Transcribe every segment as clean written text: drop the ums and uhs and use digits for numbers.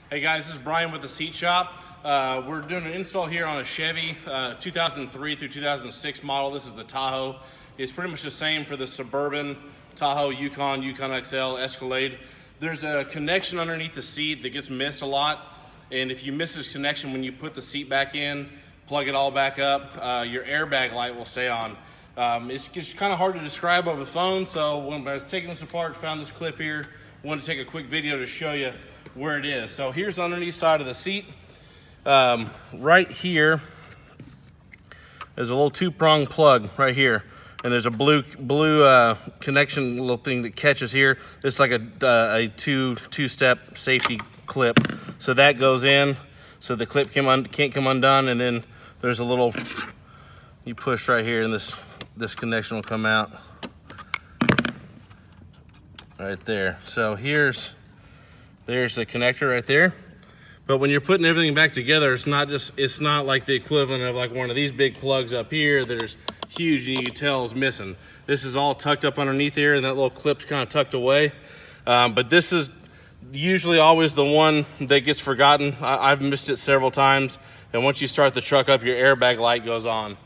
Hey guys, this is Brian with the Seat Shop. We're doing an install here on a Chevy 2003 through 2006 model. This is the Tahoe. It's pretty much the same for the Suburban, Tahoe, Yukon, Yukon XL, Escalade. There's a connection underneath the seat that gets missed a lot. And if you miss this connection when you put the seat back in, plug it all back up, your airbag light will stay on. It's just kind of hard to describe over the phone, so when I was taking this apart, found this clip here, wanted to take a quick video to show you where it is. So here's the underneath side of the seat. Right here there's a little two-prong plug right here, and there's a blue connection little thing that catches here. It's like a two-step safety clip, so that goes in, so the clip can't come undone. And then there's a little, you push right here, and this connection will come out right there. So there's the connector right there. But when you're putting everything back together, it's not like the equivalent of like one of these big plugs up here that is huge and you can tell is missing. This is all tucked up underneath here, and that little clip's kind of tucked away. But this is usually always the one that gets forgotten. I've missed it several times, and once you start the truck up, your airbag light goes on.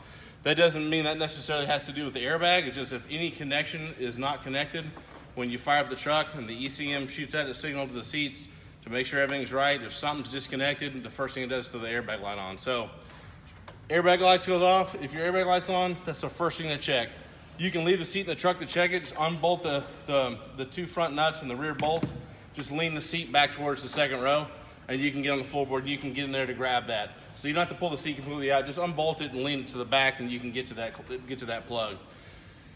That doesn't mean that necessarily has to do with the airbag. It's just if any connection is not connected, when you fire up the truck and the ECM shoots out a signal to the seats to make sure everything's right. If something's disconnected, the first thing it does is throw the airbag light on. So airbag lights goes off. If your airbag light's on, that's the first thing to check. You can leave the seat in the truck to check it. Just unbolt the two front nuts and the rear bolts. Just lean the seat back towards the second row, and you can get on the floorboard and you can get in there to grab that. So you don't have to pull the seat completely out. Just unbolt it and lean it to the back, and you can get to that plug.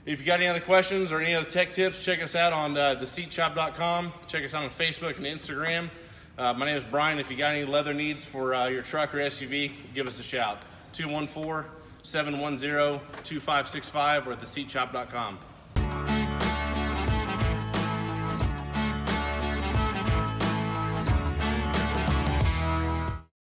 If you got any other questions or any other tech tips, check us out on theseatshop.com. Check us out on Facebook and Instagram. My name is Brian. If you got any leather needs for your truck or SUV, give us a shout. 214-710-2565 or theseatshop.com.